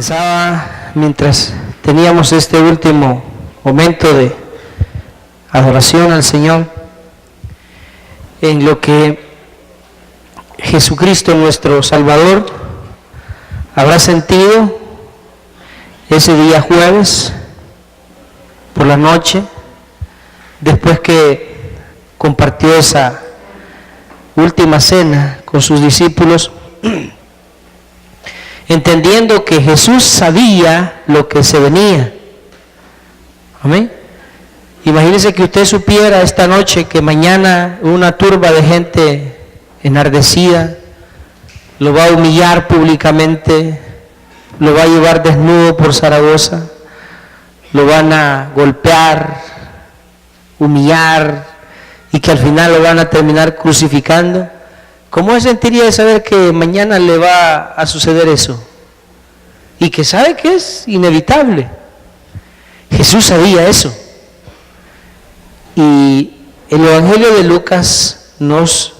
Pensaba mientras teníamos este último momento de adoración al Señor en lo que Jesucristo, nuestro Salvador, habrá sentido ese día jueves por la noche, después que compartió esa última cena con sus discípulos, entendiendo que Jesús sabía lo que se venía. Amén. Imagínese que usted supiera esta noche que mañana una turba de gente enardecida lo va a humillar públicamente, lo va a llevar desnudo por Zaragoza, lo van a golpear, humillar y que al final lo van a terminar crucificando. ¿Cómo se sentiría de saber que mañana le va a suceder eso? Y que sabe que es inevitable. Jesús sabía eso. Y el Evangelio de Lucas nos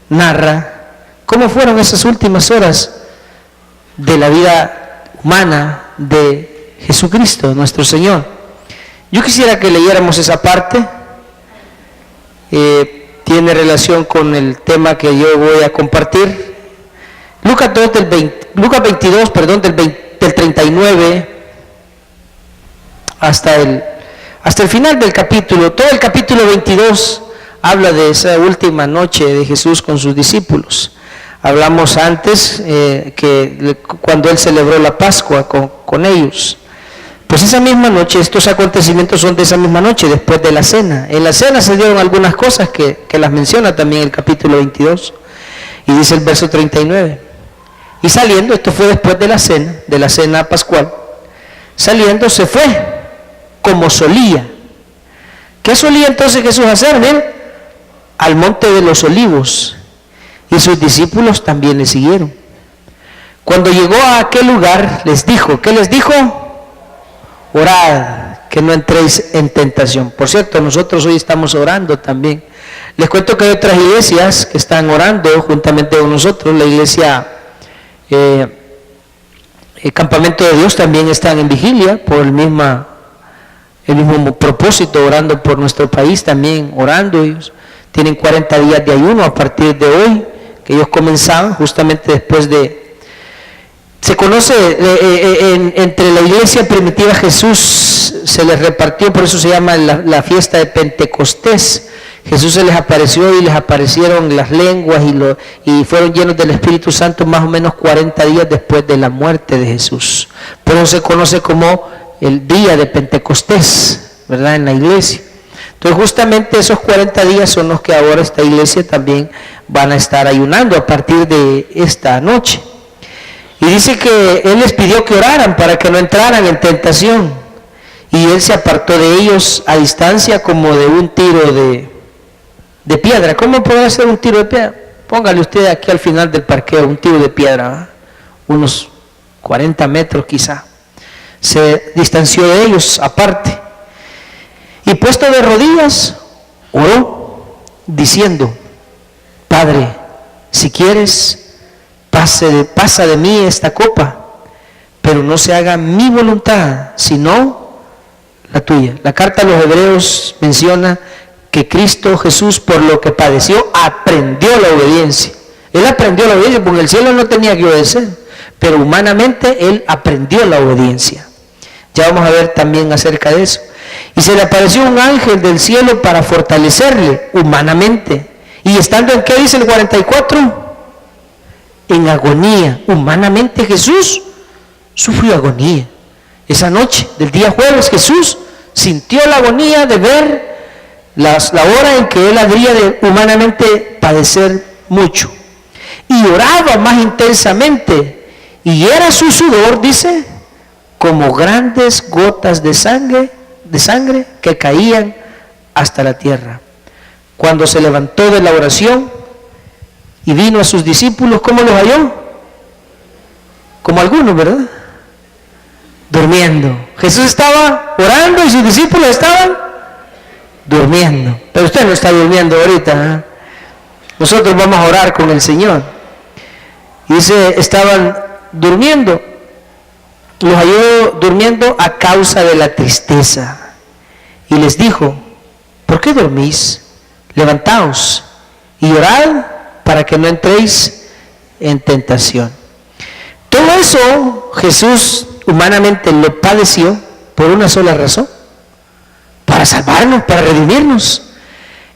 narra cómo fueron esas últimas horas de la vida humana de Jesucristo, nuestro Señor. Yo quisiera que leyéramos esa parte. Tiene relación con el tema que yo voy a compartir. Lucas 22, del 39 hasta el final del capítulo. Todo el capítulo 22 habla de esa última noche de Jesús con sus discípulos. Hablamos antes que cuando Él celebró la Pascua con ellos. Pues esa misma noche, estos acontecimientos son de esa misma noche, después de la cena. En la cena se dieron algunas cosas que las menciona también el capítulo 22. Y dice el verso 39. Y saliendo, esto fue después de la cena pascual, saliendo se fue como solía. ¿Qué solía entonces Jesús hacer? ¿Ven? Al monte de los olivos. Y sus discípulos también le siguieron. Cuando llegó a aquel lugar, les dijo, ¿qué les dijo? Orad, que no entréis en tentación. Por cierto, nosotros hoy estamos orando también. Les cuento que hay otras iglesias que están orando juntamente con nosotros. La iglesia el Campamento de Dios también están en vigilia por el mismo propósito, orando por nuestro país también, orando. Ellos tienen 40 días de ayuno a partir de hoy, que ellos comenzaban justamente después de... Se conoce entre la iglesia primitiva, Jesús se les repartió, por eso se llama la fiesta de Pentecostés. Jesús se les apareció y les aparecieron las lenguas y fueron llenos del Espíritu Santo más o menos 40 días después de la muerte de Jesús. Por eso se conoce como el día de Pentecostés, ¿verdad? En la iglesia. Entonces justamente esos 40 días son los que ahora esta iglesia también van a estar ayunando a partir de esta noche. Y dice que Él les pidió que oraran para que no entraran en tentación. Y Él se apartó de ellos a distancia como de un tiro de piedra. ¿Cómo podrá ser un tiro de piedra? Póngale usted aquí al final del parqueo un tiro de piedra, unos 40 metros quizá. Se distanció de ellos aparte. Y puesto de rodillas, oró, diciendo, Padre, si quieres, pasa de mí esta copa, pero no se haga mi voluntad, sino la tuya. La carta a los Hebreos menciona que Cristo Jesús, por lo que padeció, aprendió la obediencia. Él aprendió la obediencia, porque en el cielo no tenía que obedecer, pero humanamente Él aprendió la obediencia. Ya vamos a ver también acerca de eso. Y se le apareció un ángel del cielo para fortalecerle humanamente. Y estando en, ¿qué dice el 44? En agonía. Humanamente Jesús sufrió agonía. Esa noche del día jueves Jesús sintió la agonía de ver la hora en que Él habría de humanamente padecer mucho. Y oraba más intensamente. Y era su sudor, dice, como grandes gotas de sangre que caían hasta la tierra. Cuando se levantó de la oración y vino a sus discípulos, ¿cómo los halló? Como algunos, ¿verdad? Durmiendo. Jesús estaba orando y sus discípulos estaban durmiendo. Pero usted no está durmiendo ahorita, ¿eh? Nosotros vamos a orar con el Señor. Y dice, estaban durmiendo. los halló durmiendo a causa de la tristeza. Y les dijo: ¿por qué dormís? Levantaos y orad para que no entréis en tentación. Todo eso Jesús humanamente lo padeció por una sola razón: para salvarnos, para redimirnos.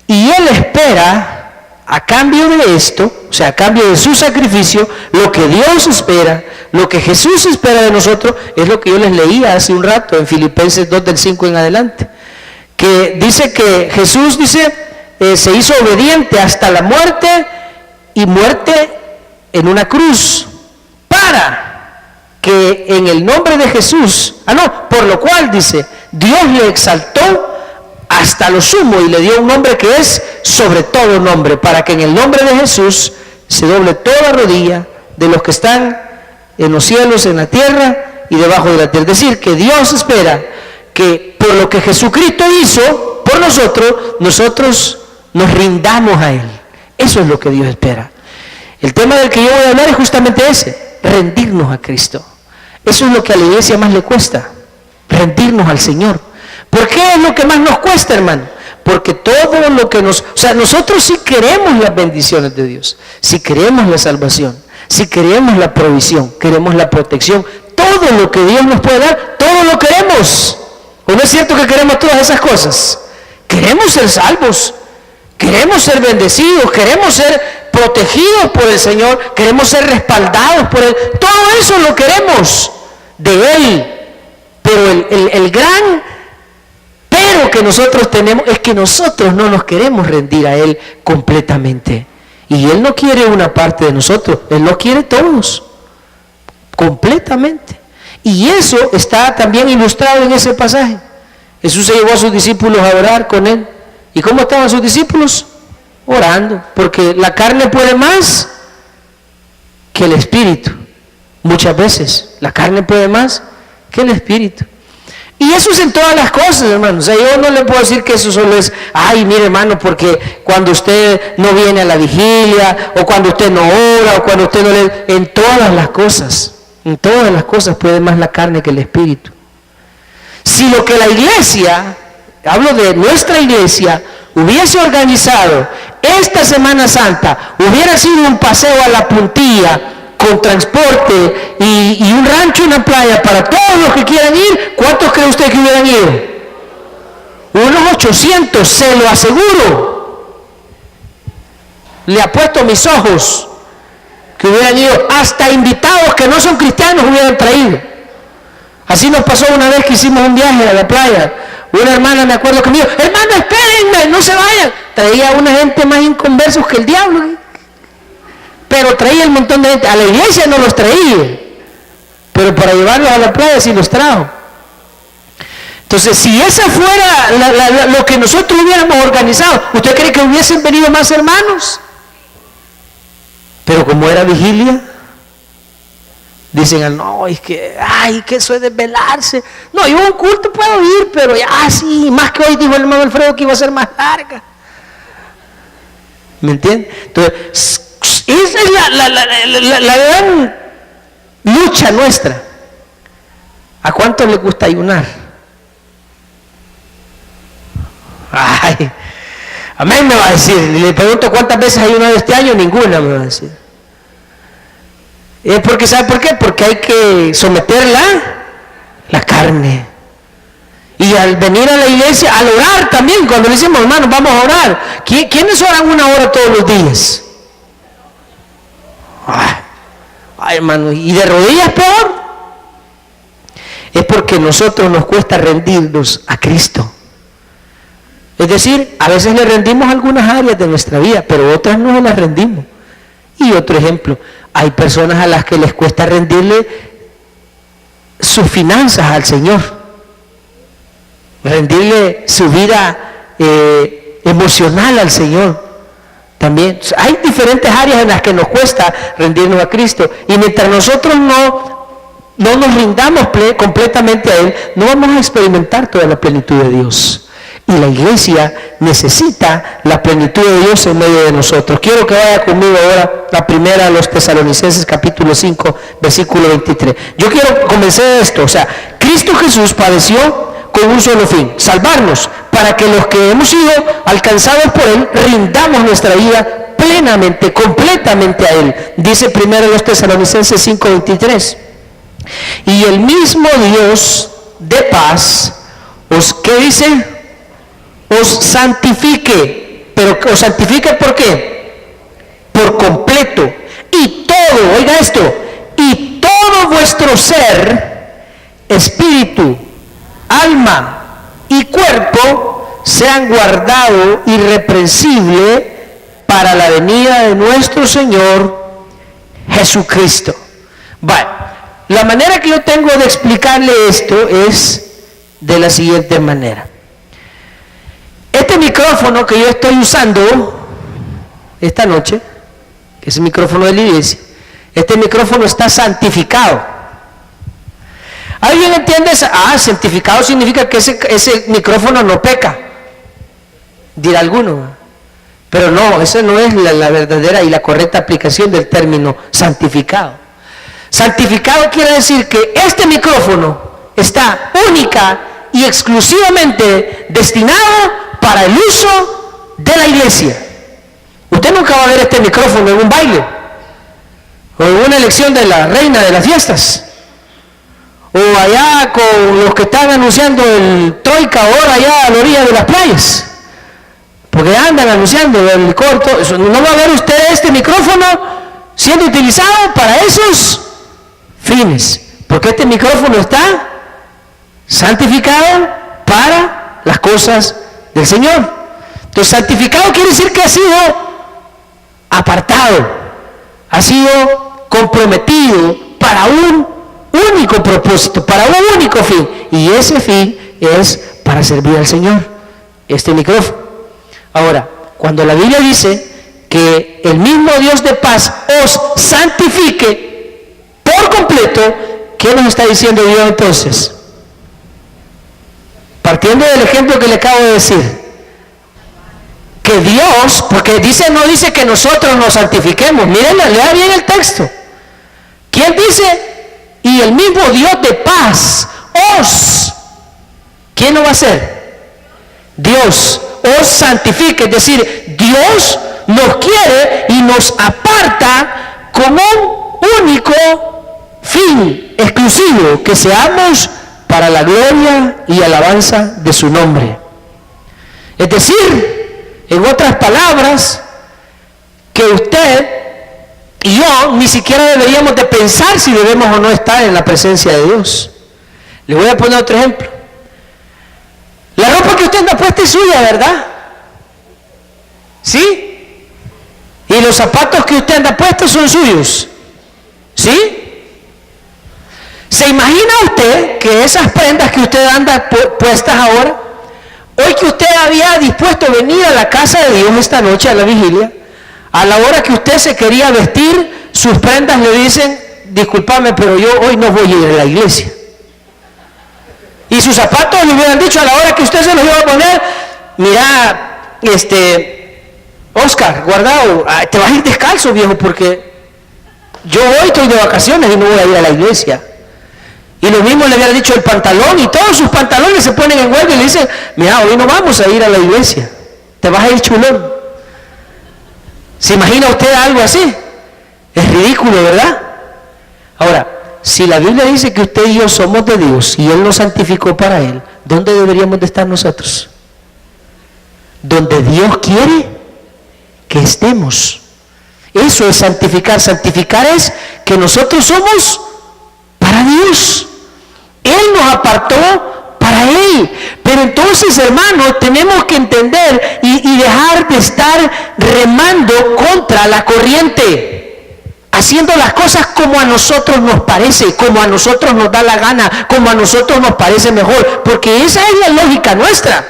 Y Él espera, a cambio de esto, o sea, a cambio de su sacrificio, lo que Dios espera, lo que Jesús espera de nosotros, es lo que yo les leía hace un rato en Filipenses 2 del 5 en adelante, que dice que Jesús se hizo obediente hasta la muerte, y muerte en una cruz, para que en el nombre de Jesús, por lo cual dice, Dios le exaltó hasta lo sumo y le dio un nombre que es sobre todo nombre, para que en el nombre de Jesús se doble toda rodilla de los que están en los cielos, en la tierra y debajo de la tierra. Es decir, que Dios espera que por lo que Jesucristo hizo por nosotros, nosotros nos rindamos a Él. Eso es lo que Dios espera. El tema del que yo voy a hablar es justamente ese: rendirnos a Cristo. Eso es lo que a la iglesia más le cuesta, rendirnos al Señor. ¿Por qué es lo que más nos cuesta, hermano? Porque todo lo que nosotros sí queremos las bendiciones de Dios, sí queremos la salvación, sí queremos la provisión, queremos la protección, todo lo que Dios nos puede dar, todo lo queremos. ¿O no es cierto que queremos todas esas cosas? Queremos ser salvos, queremos ser bendecidos, queremos ser protegidos por el Señor, queremos ser respaldados por Él, todo eso lo queremos de Él. Pero el gran pero que nosotros tenemos es que nosotros no nos queremos rendir a Él completamente. Y Él no quiere una parte de nosotros, Él lo quiere todos, completamente. Y eso está también ilustrado en ese pasaje. Jesús se llevó a sus discípulos a orar con Él. ¿Y cómo estaban sus discípulos? Orando, porque la carne puede más que el espíritu. Muchas veces la carne puede más que el espíritu. Y eso es en todas las cosas, hermano. O sea, yo no le puedo decir que eso solo es, ay, mire, hermano, porque cuando usted no viene a la vigilia, o cuando usted no ora, o cuando usted no lee. En todas las cosas puede más la carne que el espíritu. Si lo que la iglesia, hablo de nuestra iglesia, hubiese organizado esta Semana Santa, hubiera sido un paseo a la puntilla, con transporte y un rancho y una playa para todos los que quieran ir, ¿cuántos cree usted que hubieran ido? Unos 800, se lo aseguro. Le apuesto mis ojos que hubieran ido, hasta invitados que no son cristianos hubieran traído. Así nos pasó una vez que hicimos un viaje a la playa. Una hermana, me acuerdo que me dijo: hermano, espérenme, no se vayan. Traía a una gente más inconversos que el diablo, pero traía un montón de gente. A la iglesia no los traía, pero para llevarlos a la playa sí los trajo. Entonces, si esa fuera lo que nosotros hubiéramos organizado, ¿usted cree que hubiesen venido más hermanos? Pero como era vigilia, dicen: no, es que, que eso es desvelarse. No, yo a un culto puedo ir, pero ya sí, más que hoy dijo el hermano Alfredo que iba a ser más larga. ¿Me entiende? Entonces, esa es la gran lucha nuestra. ¿A cuánto le gusta ayunar? Amén me va a decir. Le pregunto cuántas veces ha ayunado este año, ninguna me va a decir. Es porque, ¿sabe por qué? Porque hay que someter la carne. Y al venir a la iglesia, al orar también, cuando le decimos: hermanos, vamos a orar. ¿Quiénes oran una hora todos los días? Hermano, y de rodillas peor. Es porque a nosotros nos cuesta rendirnos a Cristo. Es decir, a veces le rendimos algunas áreas de nuestra vida, pero otras no las rendimos. Y otro ejemplo, hay personas a las que les cuesta rendirle sus finanzas al Señor, rendirle su vida emocional al Señor. También hay diferentes áreas en las que nos cuesta rendirnos a Cristo, y mientras nosotros no nos rindamos completamente a Él, no vamos a experimentar toda la plenitud de Dios. Y la iglesia necesita la plenitud de Dios en medio de nosotros. Quiero que vaya conmigo ahora la primera de los Tesalonicenses capítulo 5, versículo 23. Yo quiero comenzar esto, o sea, Cristo Jesús padeció con un solo fin, salvarnos, para que los que hemos sido alcanzados por Él, rindamos nuestra vida plenamente, completamente a Él. Dice primero los Tesalonicenses 5, 23. Y el mismo Dios de paz, ¿qué dice? Os santifique. Pero os santifique ¿por qué? Por completo. Y todo, oiga esto, y todo vuestro ser, espíritu, alma y cuerpo, sean guardados irreprensibles para la venida de nuestro Señor Jesucristo. Bueno, la manera que yo tengo de explicarle esto es de la siguiente manera. Este micrófono que yo estoy usando esta noche, que es el micrófono de la iglesia, este micrófono está santificado. ¿Alguien entiende eso? Santificado significa que ese micrófono no peca, dirá alguno. Pero no, esa no es la verdadera y la correcta aplicación del término santificado. Santificado quiere decir que este micrófono está única y exclusivamente destinado para el uso de la iglesia. Usted nunca va a ver este micrófono en un baile o en una elección de la reina de las fiestas o allá con los que están anunciando el troika ahora allá a la orilla de las playas, porque andan anunciando el corto. No va a ver usted este micrófono siendo utilizado para esos fines, porque este micrófono está santificado para las cosas del Señor. Entonces, santificado quiere decir que ha sido apartado, ha sido comprometido para un único propósito, para un único fin, y ese fin es para servir al Señor, este micrófono. Ahora, cuando la Biblia dice que el mismo Dios de paz os santifique por completo, ¿qué nos está diciendo Dios entonces? Partiendo del ejemplo que le acabo de decir, que Dios, porque no dice que nosotros nos santifiquemos, miren, lea bien el texto. ¿Quién dice? Y el mismo Dios de paz os, ¿quién lo va a hacer? Dios os santifique, es decir, Dios nos quiere y nos aparta como un único fin exclusivo, que seamos para la gloria y alabanza de su nombre. Es decir, en otras palabras, que usted y yo ni siquiera deberíamos de pensar si debemos o no estar en la presencia de Dios. Le voy a poner otro ejemplo. La ropa que usted anda puesta es suya, ¿verdad? ¿Sí? Y los zapatos que usted anda puestos son suyos. ¿Sí? ¿Se imagina usted que esas prendas que usted anda puestas ahora, hoy que usted había dispuesto a venir a la casa de Dios esta noche a la vigilia, a la hora que usted se quería vestir, sus prendas le dicen, discúlpame, pero yo hoy no voy a ir a la iglesia? Y sus zapatos le hubieran dicho a la hora que usted se los iba a poner, mira, Oscar, guardado, te vas a ir descalzo, viejo, porque yo hoy estoy de vacaciones y no voy a ir a la iglesia. Y lo mismo le hubiera dicho el pantalón, y todos sus pantalones se ponen en huelga y le dicen, mira, hoy no vamos a ir a la iglesia, te vas a ir chulón. ¿Se imagina usted algo así? Es ridículo, ¿verdad? Ahora, si la Biblia dice que usted y yo somos de Dios y Él nos santificó para Él, ¿dónde deberíamos de estar nosotros? Donde Dios quiere que estemos. Eso es santificar. Santificar es que nosotros somos para Dios. Él nos apartó para Él. Pero entonces, hermanos, tenemos que entender y dejar de estar remando contra la corriente, haciendo las cosas como a nosotros nos parece, como a nosotros nos da la gana, como a nosotros nos parece mejor, porque esa es la lógica nuestra.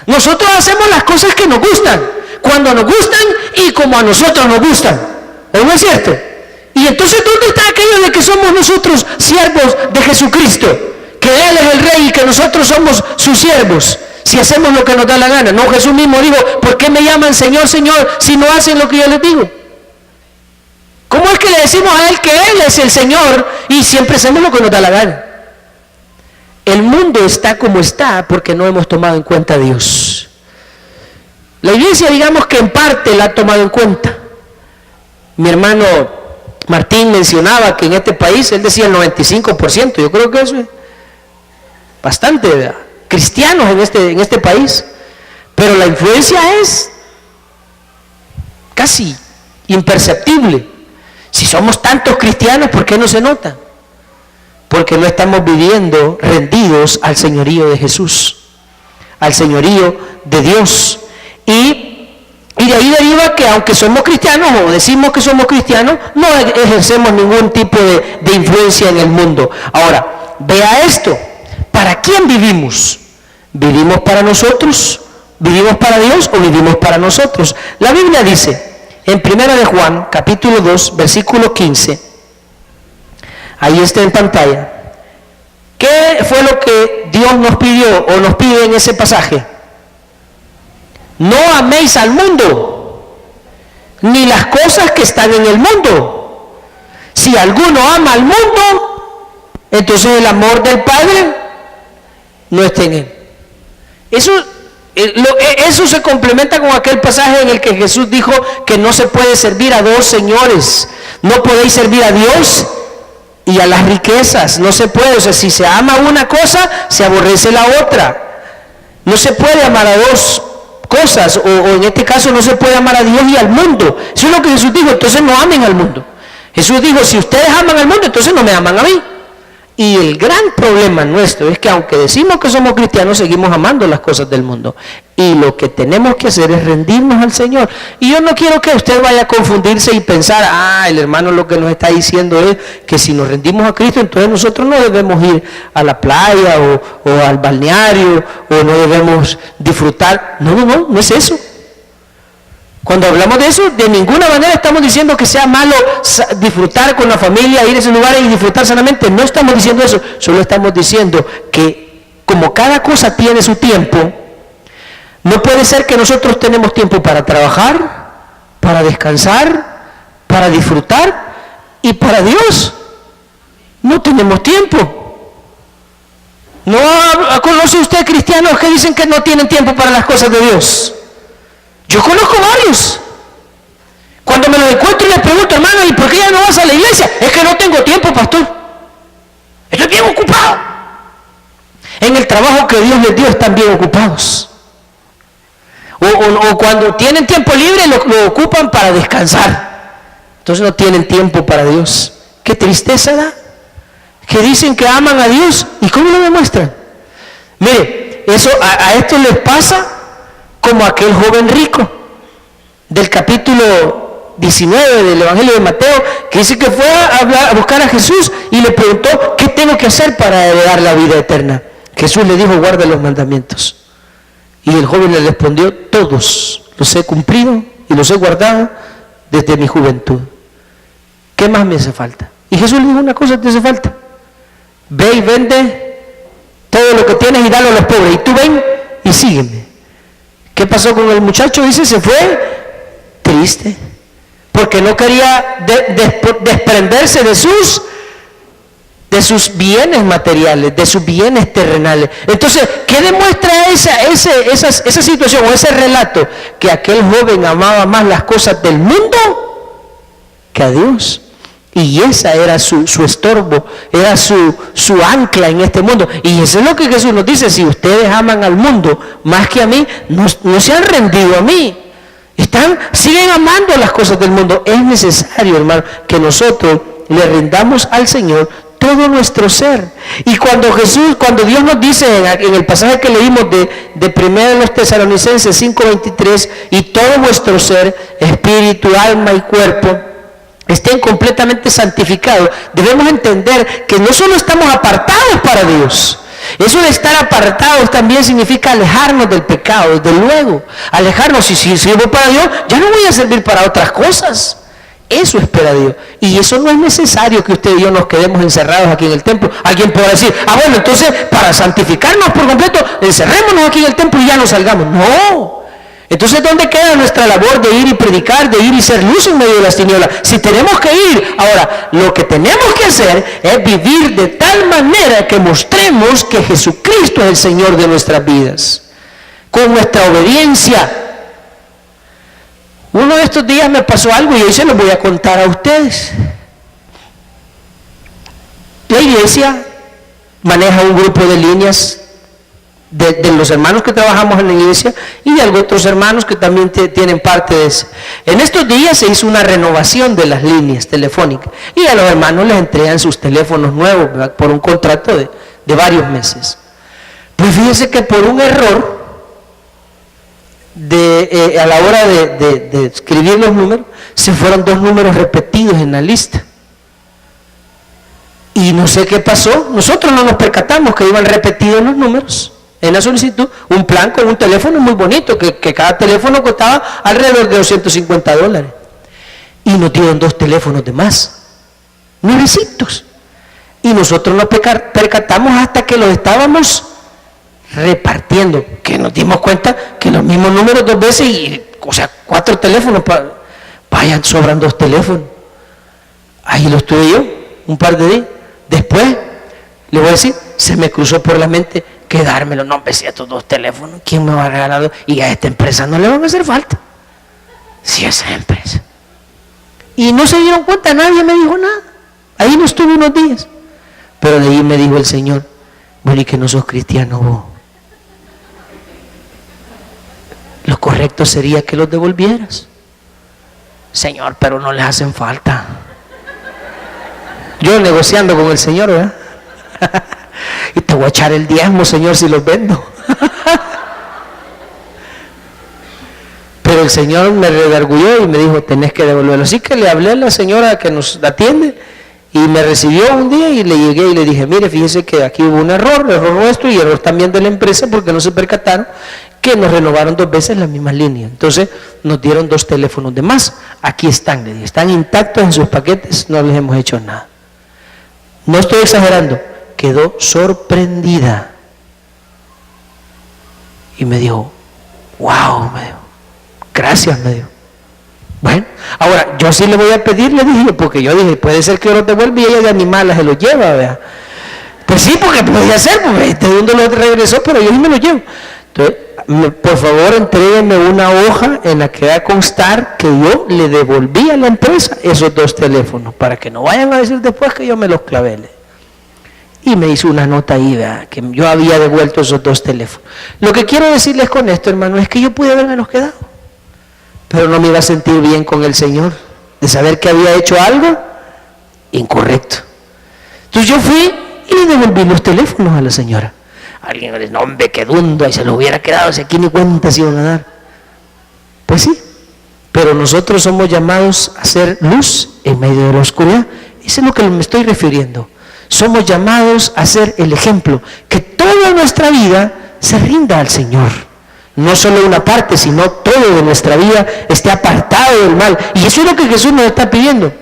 Nosotros hacemos las cosas que nos gustan, cuando nos gustan y como a nosotros nos gustan. ¿O no es cierto? Y entonces, ¿dónde está aquello de que somos nosotros siervos de Jesucristo? Que Él es el Rey y que nosotros somos sus siervos. si hacemos lo que nos da la gana? No, Jesús mismo dijo, ¿por qué me llaman Señor, Señor, si no hacen lo que yo les digo? ¿Cómo es que le decimos a Él que Él es el Señor y siempre hacemos lo que nos da la gana? El mundo está como está porque no hemos tomado en cuenta a Dios. La iglesia, digamos que en parte la ha tomado en cuenta. Mi hermano Martín mencionaba que en este país, él decía el 95%, yo creo que eso es bastante, ¿verdad?, cristianos en este país, pero la influencia es casi imperceptible. Si somos tantos cristianos, ¿por qué no se nota? Porque no estamos viviendo rendidos al señorío de Jesús, al señorío de Dios. Y de ahí deriva que aunque somos cristianos o decimos que somos cristianos, no ejercemos ningún tipo de influencia en el mundo. Ahora, vea esto, ¿para quién vivimos? ¿Vivimos para nosotros? ¿Vivimos para Dios o vivimos para nosotros? La Biblia dice, en 1 de Juan, capítulo 2, versículo 15, ahí está en pantalla, ¿qué fue lo que Dios nos pidió o nos pide en ese pasaje? No améis al mundo, ni las cosas que están en el mundo. Si alguno ama al mundo, entonces el amor del Padre no está en él. Eso se complementa con aquel pasaje en el que Jesús dijo que no se puede servir a dos señores. No podéis servir a Dios y a las riquezas. No se puede. O sea, si se ama una cosa, se aborrece la otra. No se puede amar a dos cosas, o en este caso no se puede amar a Dios y al mundo. Eso es lo que Jesús dijo. Entonces no amen al mundo. Jesús dijo, si ustedes aman al mundo, entonces no me aman a mí. Y el gran problema nuestro es que aunque decimos que somos cristianos, seguimos amando las cosas del mundo. Y lo que tenemos que hacer es rendirnos al Señor. Y yo no quiero que usted vaya a confundirse y pensar, el hermano lo que nos está diciendo es que si nos rendimos a Cristo, entonces nosotros no debemos ir a la playa o al balneario, o no debemos disfrutar. No es eso. Cuando hablamos de eso, de ninguna manera estamos diciendo que sea malo disfrutar con la familia, ir a esos lugares y disfrutar sanamente. No estamos diciendo eso, solo estamos diciendo que como cada cosa tiene su tiempo, no puede ser que nosotros tenemos tiempo para trabajar, para descansar, para disfrutar y para Dios. No tenemos tiempo. ¿No conoce usted cristianos que dicen que no tienen tiempo para las cosas de Dios? Yo conozco varios. Cuando me los encuentro y les pregunto, hermano, ¿y por qué ya no vas a la iglesia? Es que no tengo tiempo, pastor. Estoy bien ocupado. En el trabajo que Dios les dio están bien ocupados. O cuando tienen tiempo libre lo ocupan para descansar. Entonces no tienen tiempo para Dios. Qué tristeza da. Que dicen que aman a Dios. ¿Y cómo lo demuestran? Mire, eso a esto les pasa como aquel joven rico del capítulo 19 del Evangelio de Mateo, que dice que fue a buscar a Jesús y le preguntó, ¿qué tengo que hacer para heredar la vida eterna? Jesús le dijo, guarda los mandamientos. Y el joven le respondió, todos los he cumplido y los he guardado desde mi juventud. ¿Qué más me hace falta? Y Jesús le dijo, una cosa te hace falta. Ve y vende todo lo que tienes y dalo a los pobres. Y tú ven y sígueme. ¿Qué pasó con el muchacho? Dice, se fue triste, porque no quería desprenderse de sus bienes materiales, de sus bienes terrenales. Entonces, ¿qué demuestra esa situación o ese relato? Que aquel joven amaba más las cosas del mundo que a Dios. Y esa era su estorbo, era su ancla en este mundo. Y eso es lo que Jesús nos dice, si ustedes aman al mundo más que a mí, no se han rendido a mí. Siguen amando las cosas del mundo. Es necesario, hermano, que nosotros le rindamos al Señor todo nuestro ser. Y cuando Dios nos dice en el pasaje que leímos de 1 Tesalonicenses 5:23, y todo vuestro ser, espíritu, alma y cuerpo, estén completamente santificados, debemos entender que no solo estamos apartados para Dios. Eso de estar apartados también significa alejarnos del pecado, desde luego. Alejarnos, si sirvo para Dios, ya no voy a servir para otras cosas. Eso espera Dios. Y eso no es necesario que usted y yo nos quedemos encerrados aquí en el templo. Alguien podrá decir, bueno, entonces para santificarnos por completo, encerrémonos aquí en el templo y ya no salgamos. No. Entonces, ¿dónde queda nuestra labor de ir y predicar, de ir y ser luz en medio de las tinieblas? Si tenemos que ir, ahora, lo que tenemos que hacer es vivir de tal manera que mostremos que Jesucristo es el Señor de nuestras vidas. Con nuestra obediencia. Uno de estos días me pasó algo y hoy se lo voy a contar a ustedes. La iglesia maneja un grupo de líneas de los hermanos que trabajamos en la iglesia y de otros hermanos que también tienen parte de eso. En estos días se hizo una renovación de las líneas telefónicas y a los hermanos les entregan sus teléfonos nuevos, ¿verdad?, por un contrato de varios meses. Pues fíjense que por un error a la hora de escribir los números, se fueron 2 números repetidos en la lista. Y no sé qué pasó, nosotros no nos percatamos que iban repetidos los números en la solicitud, un plan con un teléfono muy bonito, que cada teléfono costaba alrededor de $250. Y nos dieron 2 teléfonos de más, nuevecitos. Y nosotros nos percatamos hasta que los estábamos repartiendo, que nos dimos cuenta que los mismos números 2 veces, o sea, 4 teléfonos, vayan, sobran 2 teléfonos. Ahí los tuve yo, un par de días. Después, le voy a decir, se me cruzó por la mente quedármelo. No, empecé estos 2 teléfonos, ¿quién me va a regalar 2? Y a esta empresa no le van a hacer falta. Si esa empresa. Y no se dieron cuenta, nadie me dijo nada. Ahí no estuve unos días. Pero de ahí me dijo el Señor, bueno, ¿y que no sos cristiano vos? Lo correcto sería que los devolvieras. Señor, pero no les hacen falta. Yo negociando con el Señor, ¿verdad? Y te voy a echar el diezmo, Señor, si los vendo. Pero el Señor me redarguyó y me dijo, tenés que devolverlo. Así que le hablé a la señora que nos atiende y me recibió un día y le llegué y le dije, mire, fíjese que aquí hubo un error nuestro y error también de la empresa porque no se percataron que nos renovaron 2 veces la misma línea. Entonces nos dieron 2 teléfonos de más. Aquí están, le dije, están intactos en sus paquetes, no les hemos hecho nada. No estoy exagerando, quedó sorprendida. Y me dijo, wow, me dijo, gracias, me dijo. Bueno, ahora, yo sí le voy a pedir, le dije, porque yo dije, puede ser que yo los devuelva y ella de animales se los lleva, ¿verdad? Pues sí, porque podía ser, porque este mundo lo regresó, pero yo sí me lo llevo. Entonces, por favor, entréguenme una hoja en la que va a constar que yo le devolví a la empresa esos 2 teléfonos, para que no vayan a decir después que yo me los clavé. Y me hizo una nota ahí, ¿verdad?, que yo había devuelto esos 2 teléfonos. Lo que quiero decirles con esto, hermano, es que yo pude haberme los quedado, pero no me iba a sentir bien con el Señor, de saber que había hecho algo incorrecto. Entonces yo fui y le devolví los teléfonos a la señora. Alguien me dice, no, hombre, qué dundo, y se los hubiera quedado, si aquí ni cuenta se iban a dar. Pues sí, pero nosotros somos llamados a ser luz en medio de la oscuridad. Eso es lo que me estoy refiriendo. Somos llamados a ser el ejemplo, que toda nuestra vida se rinda al Señor. No solo una parte, sino todo de nuestra vida esté apartado del mal. Y eso es lo que Jesús nos está pidiendo.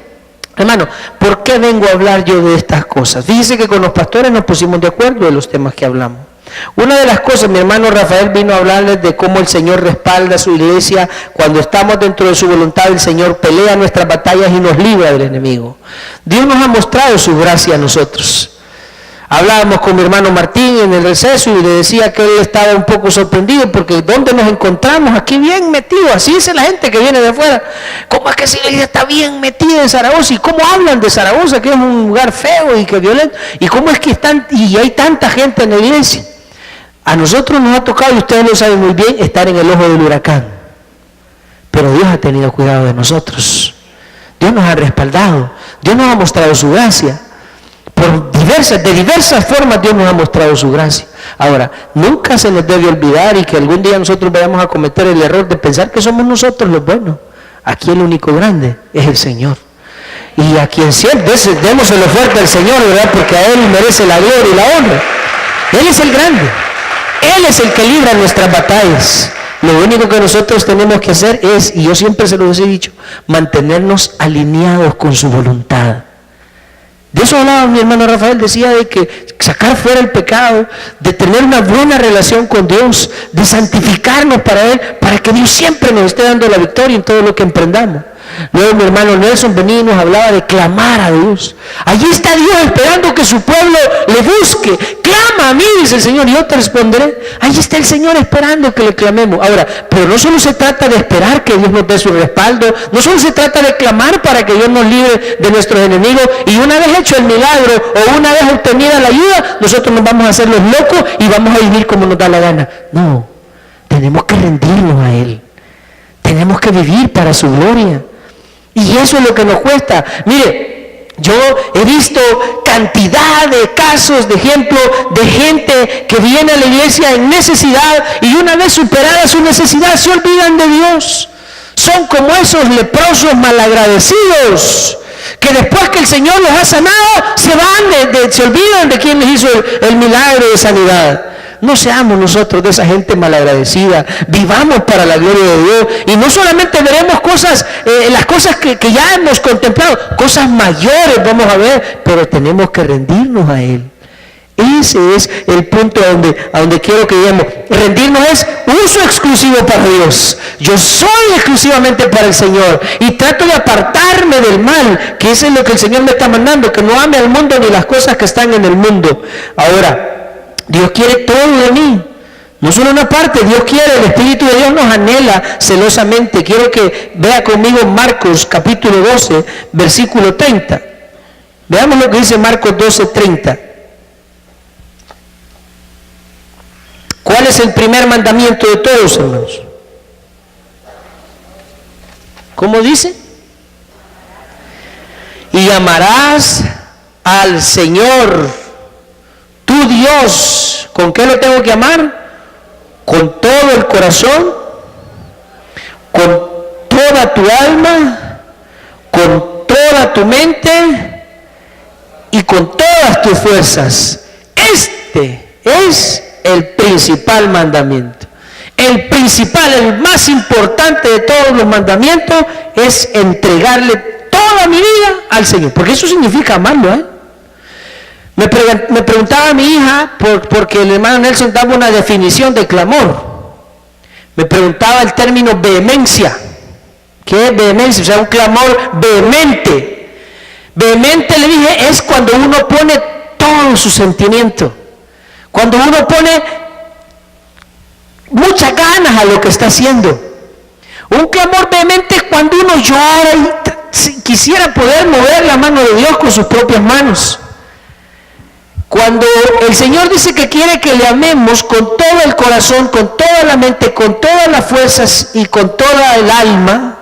Hermano, ¿por qué vengo a hablar yo de estas cosas? Fíjese que con los pastores nos pusimos de acuerdo de los temas que hablamos. Una de las cosas, mi hermano Rafael vino a hablarles de cómo el Señor respalda a su iglesia. Cuando estamos dentro de su voluntad, el Señor pelea nuestras batallas y nos libra del enemigo. Dios nos ha mostrado su gracia a nosotros. Hablábamos con mi hermano Martín en el receso y le decía que él estaba un poco sorprendido porque ¿dónde nos encontramos? Aquí bien metidos, así dice la gente que viene de afuera. ¿Cómo es que si la iglesia está bien metida en Zaragoza? ¿Y cómo hablan de Zaragoza, que es un lugar feo y que violento? ¿Y cómo es que están y hay tanta gente en la iglesia? A nosotros nos ha tocado, y ustedes lo saben muy bien, estar en el ojo del huracán. Pero Dios ha tenido cuidado de nosotros. Dios nos ha respaldado. Dios nos ha mostrado su gracia. De diversas formas Dios nos ha mostrado su gracia. Ahora, nunca se nos debe olvidar y que algún día nosotros vayamos a cometer el error de pensar que somos nosotros los buenos. Aquí el único grande es el Señor. Y a quien siempre demos el fuerte al Señor, ¿verdad? Porque a Él merece la gloria y la honra. Él es el grande. Él es el que libra nuestras batallas. Lo único que nosotros tenemos que hacer es, y yo siempre se los he dicho, mantenernos alineados con su voluntad. De eso hablaba mi hermano Rafael, decía de que sacar fuera el pecado, de tener una buena relación con Dios, de santificarnos para Él, para que Dios siempre nos esté dando la victoria en todo lo que emprendamos. Luego mi hermano Nelson venía y nos hablaba de clamar a Dios. Allí está Dios esperando que su pueblo le busque. Clama a mí, dice el Señor, y yo te responderé. Allí está el Señor esperando que le clamemos. Ahora, pero no solo se trata de esperar que Dios nos dé su respaldo, no solo se trata de clamar para que Dios nos libre de nuestros enemigos, y una vez hecho el milagro o una vez obtenida la ayuda, nosotros nos vamos a hacer los locos y vamos a vivir como nos da la gana. No, tenemos que rendirnos a Él. Tenemos que vivir para su gloria. Y eso es lo que nos cuesta. Mire, yo he visto cantidad de casos, de ejemplos, de gente que viene a la iglesia en necesidad y una vez superada su necesidad se olvidan de Dios. Son como esos leprosos malagradecidos que después que el Señor los ha sanado se van, se olvidan de quien les hizo el milagro de sanidad. No seamos nosotros de esa gente malagradecida, vivamos para la gloria de Dios y no solamente veremos cosas, las cosas que ya hemos contemplado, cosas mayores vamos a ver, pero tenemos que rendirnos a Él. Ese es el punto a donde quiero que lleguemos. Rendirnos es uso exclusivo para Dios. Yo soy exclusivamente para el Señor y trato de apartarme del mal, que eso es lo que el Señor me está mandando, que no ame al mundo ni las cosas que están en el mundo. Ahora, Dios quiere todo de mí, no solo una parte. Dios quiere, el Espíritu de Dios nos anhela celosamente. Quiero que vea conmigo Marcos capítulo 12, versículo 30. Veamos lo que dice Marcos 12, 30. ¿Cuál es el primer mandamiento de todos, hermanos? ¿Cómo dice? Y amarás al Señor tu Dios. ¿Con qué lo tengo que amar? Con todo el corazón, con toda tu alma, con toda tu mente y con todas tus fuerzas. Este es el principal mandamiento. El principal, el más importante de todos los mandamientos es entregarle toda mi vida al Señor, porque eso significa amarlo, ¿eh? Me preguntaba a mi hija, porque el hermano Nelson daba una definición de clamor. Me preguntaba el término vehemencia. ¿Qué es vehemencia? O sea, un clamor vehemente. Vehemente, le dije, es cuando uno pone todo su sentimiento. Cuando uno pone muchas ganas a lo que está haciendo. Un clamor vehemente es cuando uno llora y quisiera poder mover la mano de Dios con sus propias manos. Cuando el Señor dice que quiere que le amemos con todo el corazón, con toda la mente, con todas las fuerzas y con toda el alma,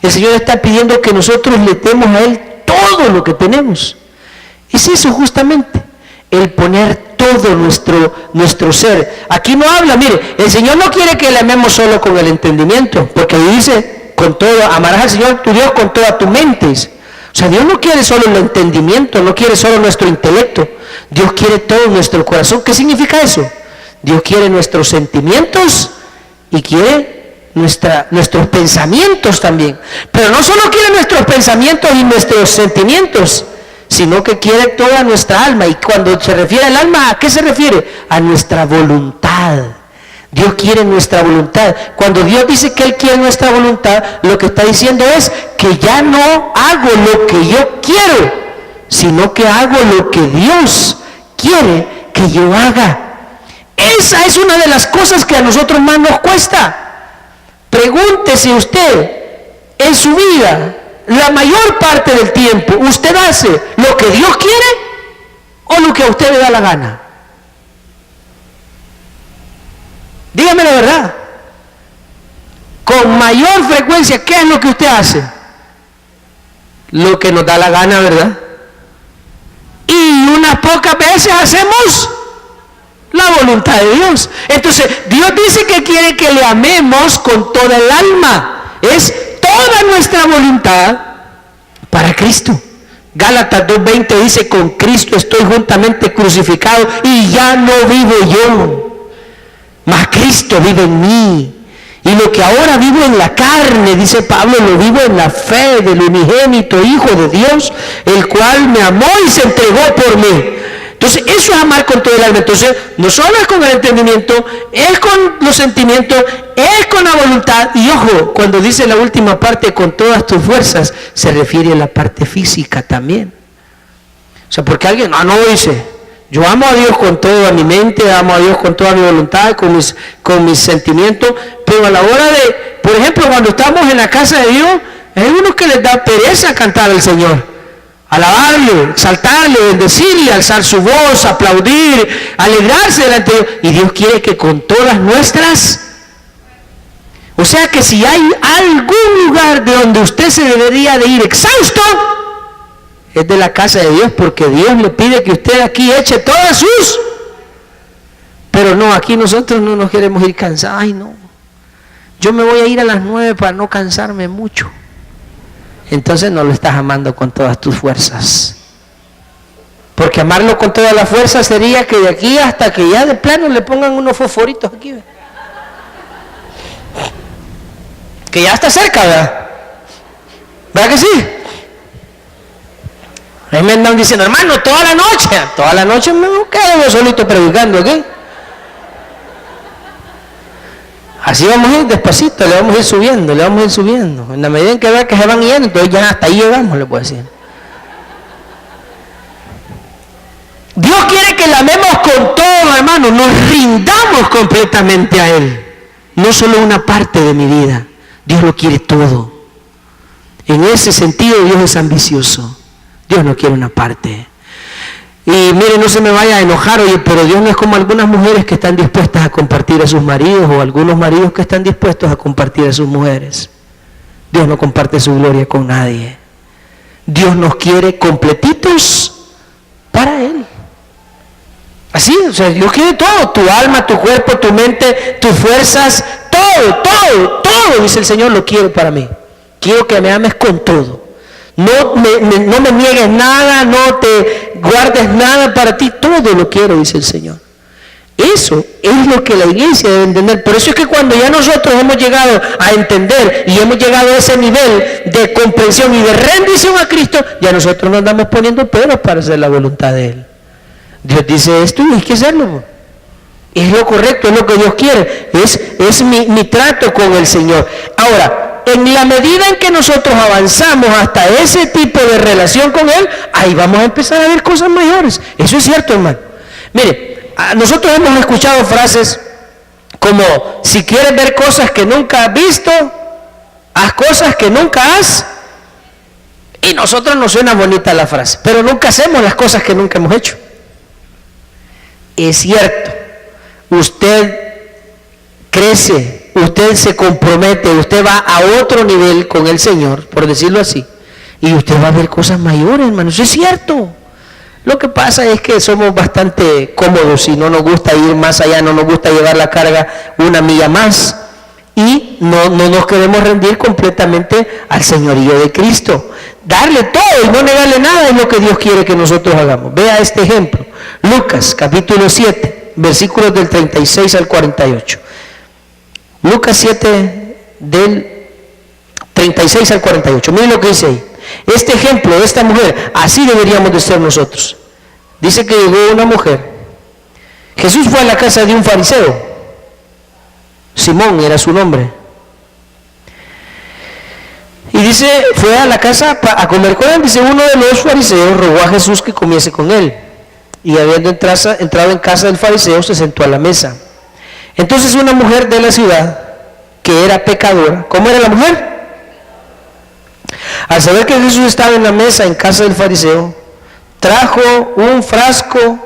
el Señor está pidiendo que nosotros le demos a Él todo lo que tenemos. Es eso justamente, el poner todo nuestro ser. Aquí no habla, mire, el Señor no quiere que le amemos solo con el entendimiento, porque dice, con todo, amarás al Señor tu Dios con toda tu mente. O sea, Dios no quiere solo el entendimiento, no quiere solo nuestro intelecto. Dios quiere todo nuestro corazón. ¿Qué significa eso? Dios quiere nuestros sentimientos y quiere nuestros pensamientos también. Pero no solo quiere nuestros pensamientos y nuestros sentimientos, sino que quiere toda nuestra alma. Y cuando se refiere al alma, ¿a qué se refiere? A nuestra voluntad. Dios quiere nuestra voluntad. Cuando Dios dice que Él quiere nuestra voluntad, lo que está diciendo es que ya no hago lo que yo quiero, sino que hago lo que Dios quiere que yo haga. Esa es una de las cosas que a nosotros más nos cuesta. Pregúntese usted, en su vida, la mayor parte del tiempo, ¿usted hace lo que Dios quiere o lo que a usted le da la gana? Dígame la verdad. Con mayor frecuencia, ¿qué es lo que usted hace? Lo que nos da la gana, ¿verdad? Y unas pocas veces hacemos la voluntad de Dios. Entonces, Dios dice que quiere que le amemos con toda el alma. Es toda nuestra voluntad para Cristo. Gálatas 2:20 dice, con Cristo estoy juntamente crucificado y ya no vivo yo, mas Cristo vive en mí. Y lo que ahora vivo en la carne, dice Pablo, lo vivo en la fe del unigénito Hijo de Dios, el cual me amó y se entregó por mí. Entonces, eso es amar con todo el alma. Entonces, no solo es con el entendimiento, es con los sentimientos, es con la voluntad. Y ojo, cuando dice la última parte, con todas tus fuerzas, se refiere a la parte física también. O sea, porque alguien, no dice, yo amo a Dios con toda mi mente, amo a Dios con toda mi voluntad, con mis sentimientos, pero a la hora de, por ejemplo, cuando estamos en la casa de Dios, hay unos que les da pereza cantar al Señor, alabarle, exaltarle, bendecirle, alzar su voz, aplaudir, alegrarse delante de Dios. Y Dios quiere que con todas nuestras, o sea que si hay algún lugar de donde usted se debería de ir exhausto, es de la casa de Dios, porque Dios le pide que usted aquí eche todas sus. Pero no, aquí nosotros no nos queremos ir cansados. Ay, no, yo me voy a ir a las 9 para no cansarme mucho. Entonces no lo estás amando con todas tus fuerzas. Porque amarlo con toda la fuerza sería que de aquí hasta que ya de plano le pongan unos fosforitos aquí, ¿ve? Que ya está cerca, ¿verdad? ¿Verdad que sí? Ahí me andan diciendo, hermano, toda la noche me quedo yo solito predicando aquí. Así vamos a ir despacito, le vamos a ir subiendo. En la medida en que vea que se van yendo, entonces ya hasta ahí llegamos, le puedo decir. Dios quiere que la amemos con todo, hermano, nos rindamos completamente a Él. No solo una parte de mi vida, Dios lo quiere todo. En ese sentido Dios es ambicioso. Dios no quiere una parte. Y mire, no se me vaya a enojar, oye, pero Dios no es como algunas mujeres que están dispuestas a compartir a sus maridos, o algunos maridos que están dispuestos a compartir a sus mujeres. Dios no comparte su gloria con nadie. Dios nos quiere completitos para Él. Así, o sea, Dios quiere todo, tu alma, tu cuerpo, tu mente, tus fuerzas, todo, dice el Señor, lo quiero para mí. Quiero que me ames con todo. No me niegues nada, no te guardes nada para ti, todo lo quiero, dice el Señor. Eso es lo que la iglesia debe entender. Por eso es que cuando ya nosotros hemos llegado a entender y hemos llegado a ese nivel de comprensión y de rendición a Cristo, ya nosotros nos andamos poniendo peros para hacer la voluntad de Él. Dios dice esto y hay que hacerlo. Es lo correcto, es lo que Dios quiere. Es mi trato con el Señor. Ahora, en la medida en que nosotros avanzamos hasta ese tipo de relación con Él, ahí vamos a empezar a ver cosas mayores. Eso es cierto, hermano. Mire, nosotros hemos escuchado frases como, si quieres ver cosas que nunca has visto, haz cosas que nunca has. Y nosotros nos suena bonita la frase, pero nunca hacemos las cosas que nunca hemos hecho. Es cierto, usted crece, usted se compromete, usted va a otro nivel con el Señor, por decirlo así, y usted va a ver cosas mayores, hermano, eso es cierto. Lo que pasa es que somos bastante cómodos y no nos gusta ir más allá, no nos gusta llevar la carga una milla más, y no nos queremos rendir completamente al señorío de Cristo. Darle todo y no negarle nada es lo que Dios quiere que nosotros hagamos. Vea este ejemplo, Lucas capítulo 7, versículos del 36 al 48. Lucas 7, del 36 al 48. Miren lo que dice ahí. Este ejemplo de esta mujer, así deberíamos de ser nosotros. Dice que llegó una mujer. Jesús fue a la casa de un fariseo. Simón era su nombre. Y dice, fue a la casa a comer con él. Dice, uno de los fariseos rogó a Jesús que comiese con él. Y habiendo entrado en casa del fariseo, se sentó a la mesa. Entonces una mujer de la ciudad, que era pecadora, ¿cómo era la mujer? Al saber que Jesús estaba en la mesa en casa del fariseo, trajo un frasco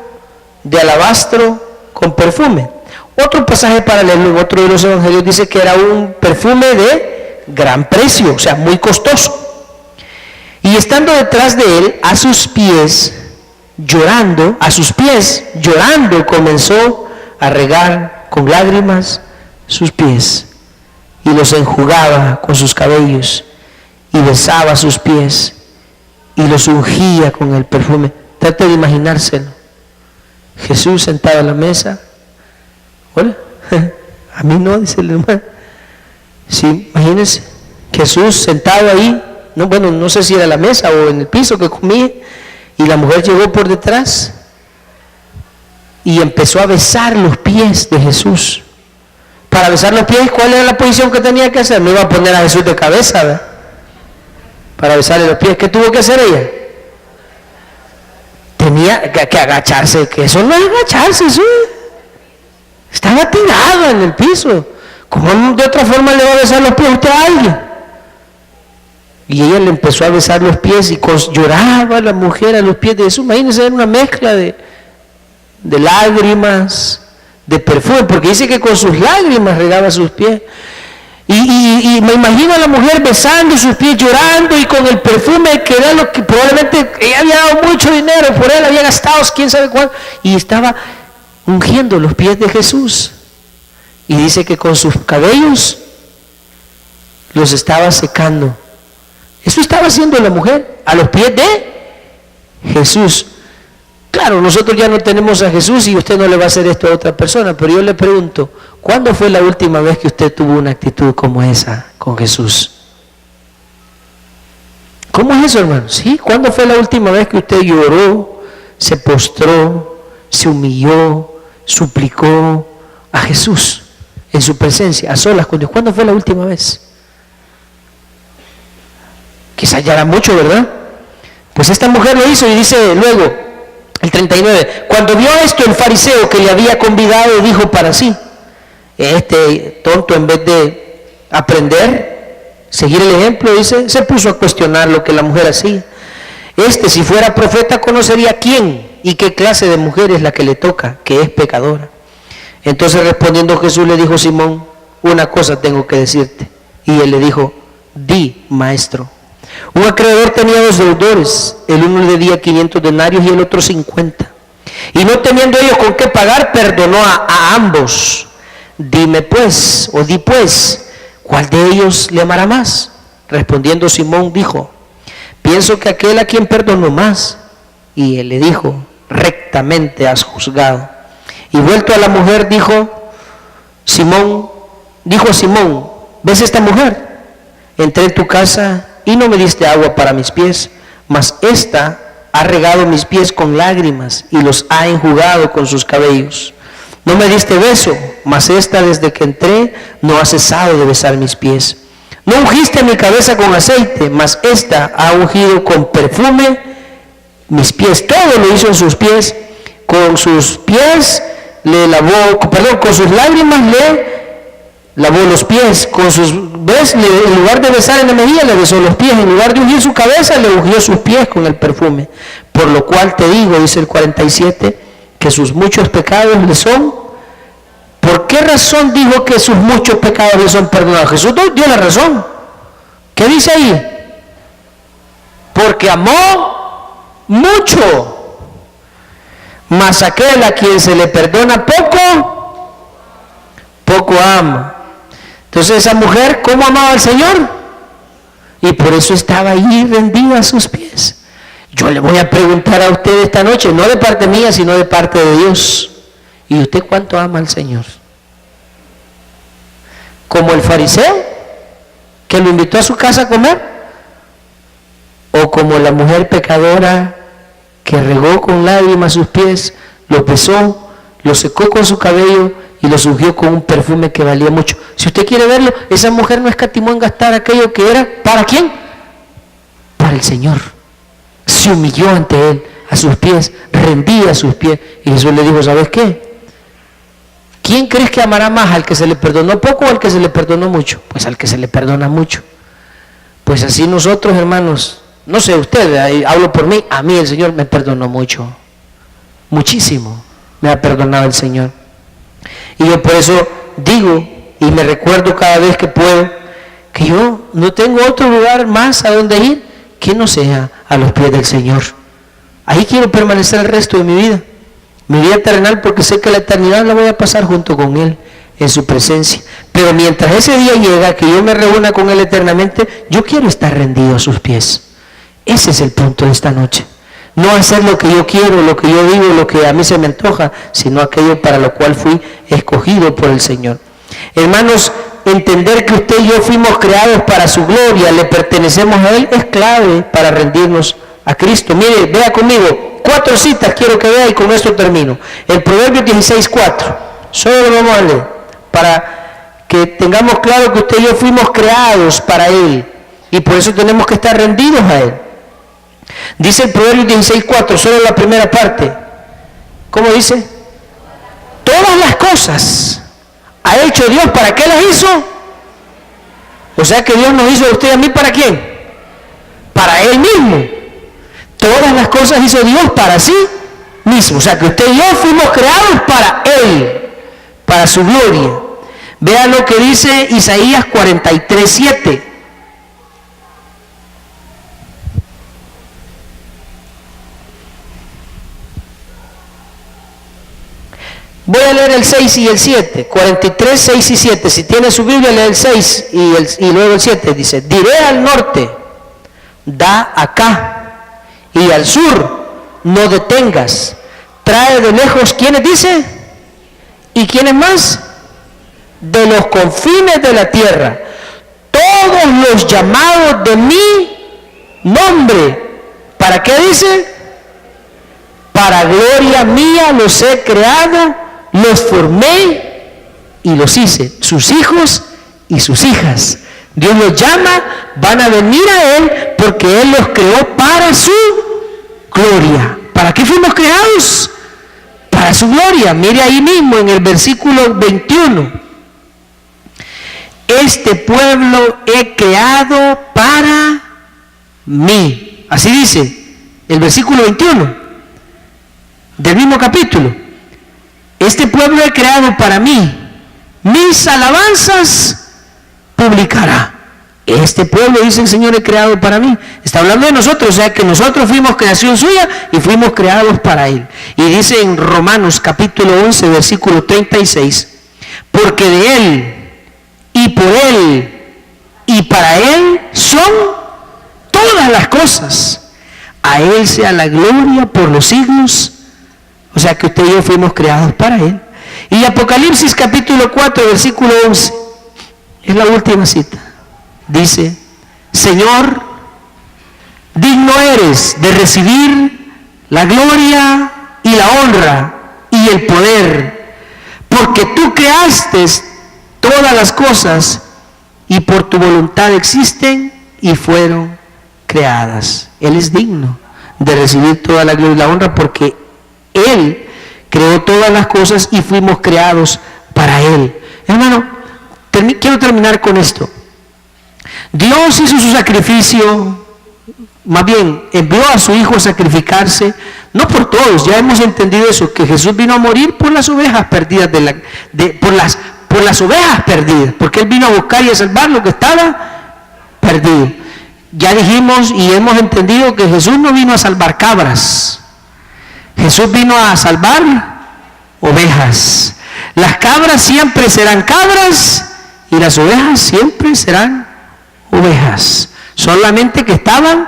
de alabastro con perfume. Otro pasaje paralelo en otro de los evangelios dice que era un perfume de gran precio, o sea, muy costoso. Y estando detrás de él, a sus pies, llorando, comenzó a regar con lágrimas sus pies y los enjugaba con sus cabellos y besaba sus pies y los ungía con el perfume. Trate de imaginárselo. Jesús sentado a la mesa. Hola. A mí no, dice el hermano. Sí, imagínense, Jesús sentado ahí, no, bueno, no sé si era la mesa o en el piso que comía, y la mujer llegó por detrás y empezó a besar los pies de Jesús. Para besar los pies, ¿cuál era la posición que tenía que hacer? No iba a poner a Jesús de cabeza, ¿verdad? Para besarle los pies, ¿qué tuvo que hacer ella? Tenía que agacharse, que eso no es agacharse, eso estaba tirada en el piso. ¿Cómo de otra forma le va a besar los pies a usted a alguien? Y ella le empezó a besar los pies y lloraba la mujer a los pies de Jesús. Imagínense, era una mezcla de lágrimas, de perfume, porque dice que con sus lágrimas regaba sus pies. Y me imagino a la mujer besando sus pies, llorando, y con el perfume, que era lo que probablemente ella había dado mucho dinero por él, había gastado quién sabe cuánto, y estaba ungiendo los pies de Jesús. Y dice que con sus cabellos los estaba secando. Eso estaba haciendo la mujer a los pies de Jesús. Claro, nosotros ya no tenemos a Jesús y usted no le va a hacer esto a otra persona, pero yo le pregunto, ¿cuándo fue la última vez que usted tuvo una actitud como esa con Jesús? ¿Cómo es eso, hermano? ¿Sí? ¿Cuándo fue la última vez que usted lloró, se postró, se humilló, suplicó a Jesús en su presencia, a solas con Dios? ¿Cuándo fue la última vez? Quizás ya era mucho, ¿verdad? Pues esta mujer lo hizo y dice luego, el 39, cuando vio esto el fariseo que le había convidado dijo para sí, este tonto en vez de aprender, seguir el ejemplo, dice, se puso a cuestionar lo que la mujer hacía. Si fuera profeta conocería quién y qué clase de mujer es la que le toca, que es pecadora. Entonces respondiendo Jesús le dijo, Simón, una cosa tengo que decirte. Y él le dijo, di, maestro. Un acreedor tenía 2 deudores, el uno le debía 500 denarios y el otro 50. Y no teniendo ellos con qué pagar, perdonó a ambos. Dime pues, o di pues, ¿cuál de ellos le amará más? Respondiendo Simón dijo, pienso que aquel a quien perdonó más. Y él le dijo, rectamente has juzgado. Y vuelto a la mujer dijo a Simón, ¿ves esta mujer? Entré en tu casa y no me diste agua para mis pies, mas ésta ha regado mis pies con lágrimas y los ha enjugado con sus cabellos. No me diste beso, mas ésta desde que entré no ha cesado de besar mis pies. No ungiste mi cabeza con aceite, mas ésta ha ungido con perfume mis pies. Todo lo hizo en sus pies, con sus pies le lavó, con sus lágrimas le lavó los pies, en lugar de besar en la mejilla le besó los pies, en lugar de ungir su cabeza le ungió sus pies con el perfume. Por lo cual te digo, dice el 47, que sus muchos pecados le son. ¿Por qué razón dijo que sus muchos pecados le son perdonados? Jesús dio la razón. ¿Qué dice ahí? Porque amó mucho. Mas aquel a quien se le perdona poco, poco ama. Entonces esa mujer, ¿cómo amaba al Señor? Y por eso estaba allí rendida a sus pies. Yo le voy a preguntar a usted esta noche, no de parte mía, sino de parte de Dios. ¿Y usted cuánto ama al Señor? ¿Como el fariseo que lo invitó a su casa a comer? ¿O como la mujer pecadora que regó con lágrimas sus pies, los besó, los secó con su cabello y los ungió con un perfume que valía mucho? Si usted quiere verlo, esa mujer no escatimó en gastar aquello que era, ¿para quién? Para el Señor. Se humilló ante Él, a sus pies, rendía a sus pies. Y Jesús le dijo, ¿sabes qué? ¿Quién crees que amará más, al que se le perdonó poco o al que se le perdonó mucho? Pues al que se le perdona mucho. Pues así nosotros, hermanos, no sé usted, hablo por mí, a mí el Señor me perdonó mucho, muchísimo me ha perdonado el Señor. Y yo por eso digo y me recuerdo cada vez que puedo que yo no tengo otro lugar más a donde ir que no sea a los pies del Señor. Ahí quiero permanecer el resto de mi vida terrenal, porque sé que la eternidad la voy a pasar junto con Él en su presencia. Pero mientras ese día llega, que yo me reúna con Él eternamente, yo quiero estar rendido a sus pies. Ese es el punto de esta noche. No hacer lo que yo quiero, lo que yo digo, lo que a mí se me antoja, sino aquello para lo cual fui escogido por el Señor. Hermanos, entender que usted y yo fuimos creados para su gloria, le pertenecemos a Él, es clave para rendirnos a Cristo. Mire, vea conmigo, 4 citas quiero que vea y con esto termino. El Proverbios 16:4, solo lo vamos a leer, para que tengamos claro que usted y yo fuimos creados para Él, y por eso tenemos que estar rendidos a Él. Dice el Proverbios 16:4, solo la primera parte. ¿Cómo dice? Todas las cosas ha hecho Dios. ¿Para qué las hizo? O sea que Dios nos hizo a usted y a mí, ¿para quién? Para Él mismo. Todas las cosas hizo Dios para sí mismo. O sea que usted y yo fuimos creados para Él, para su gloria. Vea lo que dice Isaías 43:7. Voy a leer el 6 y el 7, 43, 6 y 7. Si tiene su Biblia, lee el 6 y luego el 7. Dice, diré al norte, da acá, y al sur, no detengas. Trae de lejos, ¿quiénes dice? ¿Y quiénes más? De los confines de la tierra. Todos los llamados de mi nombre. ¿Para qué dice? Para gloria mía los he creado, los formé y los hice, sus hijos y sus hijas. Dios los llama, van a venir a Él porque Él los creó para su gloria. ¿Para qué fuimos creados? Para su gloria. Mire ahí mismo en el versículo 21. Este pueblo he creado para mí. Así dice el versículo 21 del mismo capítulo. Este pueblo he creado para mí, mis alabanzas publicará. Este pueblo, dice el Señor, he creado para mí. Está hablando de nosotros, o sea que nosotros fuimos creación suya y fuimos creados para Él. Y dice en Romanos capítulo 11, versículo 36, porque de Él y por Él y para Él son todas las cosas. A Él sea la gloria por los siglos. O sea que usted y yo fuimos creados para Él. Y Apocalipsis capítulo 4, versículo 11, es la última cita. Dice, Señor, digno eres de recibir la gloria y la honra y el poder, porque tú creaste todas las cosas y por tu voluntad existen y fueron creadas. Él es digno de recibir toda la gloria y la honra porque Él creó todas las cosas y fuimos creados para Él. Hermano, quiero terminar con esto. Dios hizo su sacrificio, más bien envió a su Hijo a sacrificarse, no por todos, ya hemos entendido eso, que Jesús vino a morir por las ovejas perdidas, por las ovejas perdidas, porque Él vino a buscar y a salvar lo que estaba perdido. Ya dijimos y hemos entendido que Jesús no vino a salvar cabras. Jesús vino a salvar ovejas. Las cabras siempre serán cabras y las ovejas siempre serán ovejas, solamente que estaban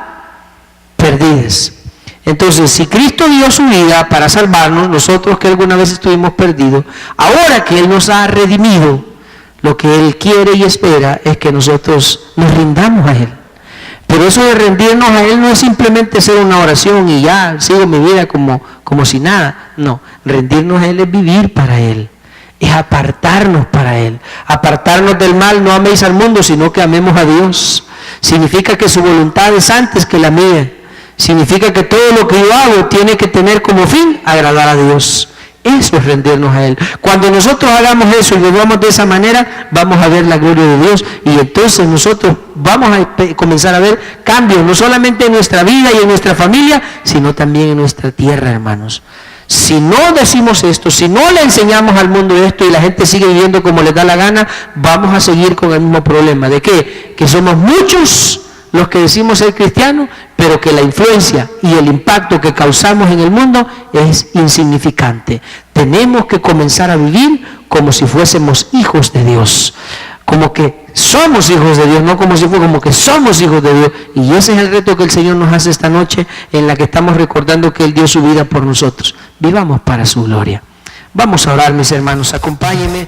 perdidas. Entonces, si Cristo dio su vida para salvarnos, nosotros que alguna vez estuvimos perdidos, ahora que Él nos ha redimido, lo que Él quiere y espera es que nosotros nos rindamos a Él. Pero eso de rendirnos a Él no es simplemente hacer una oración y ya sigo mi vida como si nada. No, rendirnos a Él es vivir para Él, es apartarnos para Él, apartarnos del mal. No améis al mundo, sino que amemos a Dios. Significa que su voluntad es antes que la mía. Significa que todo lo que yo hago tiene que tener como fin agradar a Dios. Eso es rendirnos a Él. Cuando nosotros hagamos eso y lo vamos de esa manera, vamos a ver la gloria de Dios y entonces nosotros vamos a comenzar a ver cambios, no solamente en nuestra vida y en nuestra familia, sino también en nuestra tierra, hermanos. Si no decimos esto, si no le enseñamos al mundo esto y la gente sigue viviendo como les da la gana, vamos a seguir con el mismo problema. ¿De qué? Que somos muchos los que decimos ser cristianos, pero que la influencia y el impacto que causamos en el mundo es insignificante. Tenemos que comenzar a vivir como si fuésemos hijos de Dios, como que somos hijos de Dios, no como si fuera, como que somos hijos de Dios. Y ese es el reto que el Señor nos hace esta noche, en la que estamos recordando que Él dio su vida por nosotros. Vivamos para su gloria. Vamos a orar, mis hermanos, acompáñenme.